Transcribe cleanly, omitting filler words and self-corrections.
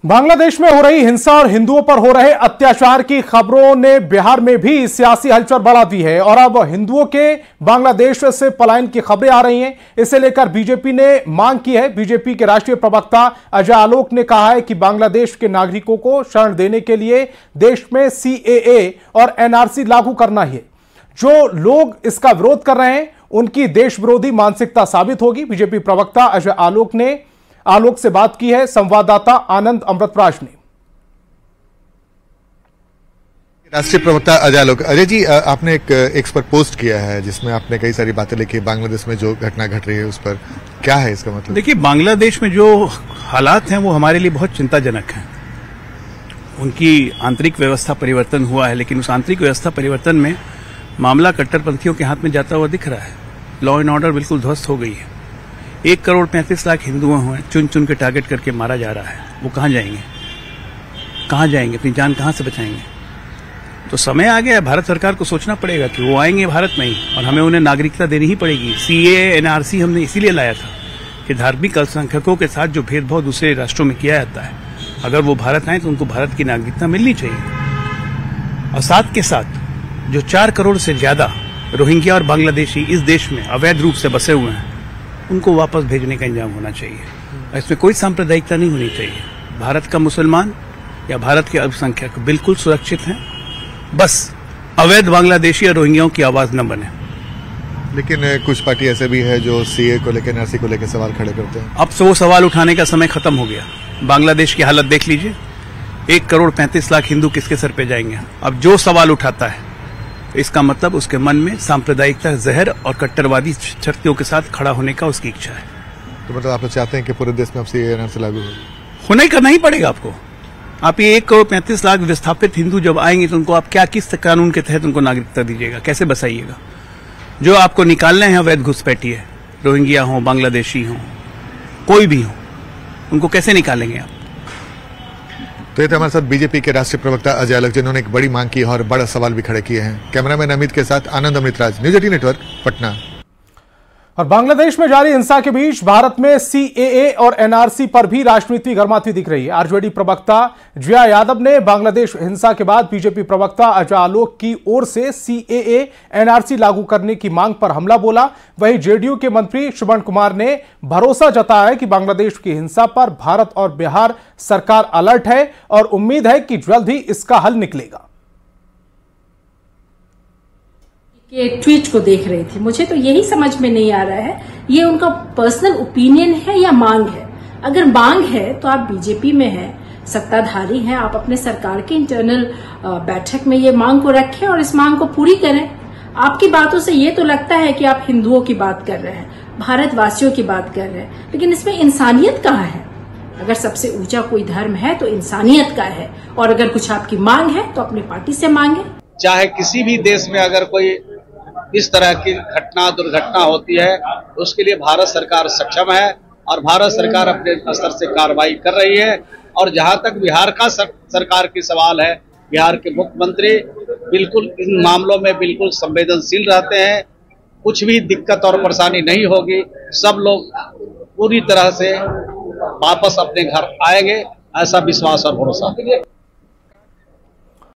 बांग्लादेश में हो रही हिंसा और हिंदुओं पर हो रहे अत्याचार की खबरों ने बिहार में भी सियासी हलचल बढ़ा दी है और अब हिंदुओं के बांग्लादेश से पलायन की खबरें आ रही हैं। इसे लेकर बीजेपी ने मांग की है। बीजेपी के राष्ट्रीय प्रवक्ता अजय आलोक ने कहा है कि बांग्लादेश के नागरिकों को शरण देने के लिए देश में सीएए और एनआरसी लागू करना है। जो लोग इसका विरोध कर रहे हैं उनकी देश विरोधी मानसिकता साबित होगी। बीजेपी प्रवक्ता अजय आलोक से बात की है संवाददाता आनंद अमृतराज ने। राष्ट्रीय प्रवक्ता अजय आलोक। अजय जी, आपने एक एक्स पर पोस्ट किया है जिसमें आपने कई सारी बातें लिखी। बांग्लादेश में जो घटना घट रही है उस पर क्या है इसका मतलब? देखिए, बांग्लादेश में जो हालात हैं वो हमारे लिए बहुत चिंताजनक हैं। उनकी आंतरिक व्यवस्था परिवर्तन हुआ है, लेकिन उस आंतरिक व्यवस्था परिवर्तन में मामला कट्टरपंथियों के हाथ में जाता हुआ दिख रहा है। लॉ एंड ऑर्डर बिल्कुल ध्वस्त हो गई है। 1 करोड़ 35 लाख हिंदुओं हुए, चुन चुन के टारगेट करके मारा जा रहा है। वो कहां जाएंगे? कहां जाएंगे? अपनी जान कहां से बचाएंगे? तो समय आ गया है, भारत सरकार को सोचना पड़ेगा कि वो आएंगे भारत में ही और हमें उन्हें नागरिकता देनी ही पड़ेगी। सीएए एनआरसी हमने इसीलिए लाया था कि धार्मिक अल्पसंख्यकों के साथ जो भेदभाव दूसरे राष्ट्रों में किया जाता है, अगर वो भारत आए तो उनको भारत की नागरिकता मिलनी चाहिए। और साथ के साथ जो 4 करोड़ से ज्यादा रोहिंग्या और बांग्लादेशी इस देश में अवैध रूप से बसे हुए हैं, उनको वापस भेजने का इंतजाम होना चाहिए। इसमें कोई सांप्रदायिकता नहीं होनी चाहिए। भारत का मुसलमान या भारत के अल्पसंख्यक बिल्कुल सुरक्षित हैं। बस अवैध बांग्लादेशी और रोहिंग्याओं की आवाज न बने। लेकिन कुछ पार्टी ऐसे भी है जो सीए को लेकर, एनआरसी को लेकर सवाल खड़े करते हैं। अब वो सवाल उठाने का समय खत्म हो गया। बांग्लादेश की हालत देख लीजिए। 1 करोड़ 35 लाख हिंदू किसके सर पे जाएंगे? अब जो सवाल उठाता है इसका मतलब उसके मन में सांप्रदायिकता, जहर और कट्टरवादी शक्तियों के साथ खड़ा होने का उसकी इच्छा है। तो मतलब आप चाहते हैं कि पूरे देश में अब सीए एनआरसी लागू हो? होना ही करना ही पड़ेगा आपको। आप ये 1 करोड़ 35 लाख विस्थापित हिंदू जब आएंगे तो उनको आप किस कानून के तहत उनको नागरिकता दीजिएगा? कैसे बसाइएगा? जो आपको निकालने हैं अवैध घुसपैठिए, रोहिंग्या हो, बांग्लादेशी हो, कोई भी हो, उनको कैसे निकालेंगे आप? तो ये थे हमारे साथ बीजेपी के राष्ट्रीय प्रवक्ता अजय आलोक, जिन्होंने एक बड़ी मांग की और बड़ा सवाल भी खड़े किए हैं। कैमरामैन अमित के साथ आनंद अमृतराज, न्यूज 18 नेटवर्क, पटना। और बांग्लादेश में जारी हिंसा के बीच भारत में सीएए और एनआरसी पर भी राजनीति गर्माती दिख रही है। आरजेडी प्रवक्ता जया यादव ने बांग्लादेश हिंसा के बाद बीजेपी प्रवक्ता अजय आलोक की ओर से सीएए एनआरसी लागू करने की मांग पर हमला बोला। वहीं जेडीयू के मंत्री श्रवण कुमार ने भरोसा जताया कि बांग्लादेश की हिंसा पर भारत और बिहार सरकार अलर्ट है और उम्मीद है कि जल्द ही इसका हल निकलेगा। के ट्वीट को देख रही थी, मुझे तो यही समझ में नहीं आ रहा है ये उनका पर्सनल ओपिनियन है या मांग है। अगर मांग है तो आप बीजेपी में हैं, सत्ताधारी हैं, आप अपने सरकार के इंटरनल बैठक में ये मांग को रखें और इस मांग को पूरी करें। आपकी बातों से ये तो लगता है कि आप हिंदुओं की बात कर रहे हैं, भारतवासियों की बात कर रहे हैं, लेकिन इसमें इंसानियत कहाँ है? अगर सबसे ऊंचा कोई धर्म है तो इंसानियत का है, और अगर कुछ आपकी मांग है तो अपनी पार्टी से मांगे। चाहे किसी भी देश में अगर कोई इस तरह की दुर्घटना होती है तो उसके लिए भारत सरकार सक्षम है और भारत सरकार अपने स्तर से कार्रवाई कर रही है। और जहां तक बिहार का सरकार की सवाल है, बिहार के मुख्यमंत्री बिल्कुल इन मामलों में बिल्कुल संवेदनशील रहते हैं। कुछ भी दिक्कत और परेशानी नहीं होगी, सब लोग पूरी तरह से वापस अपने घर आएंगे, ऐसा विश्वास और भरोसा।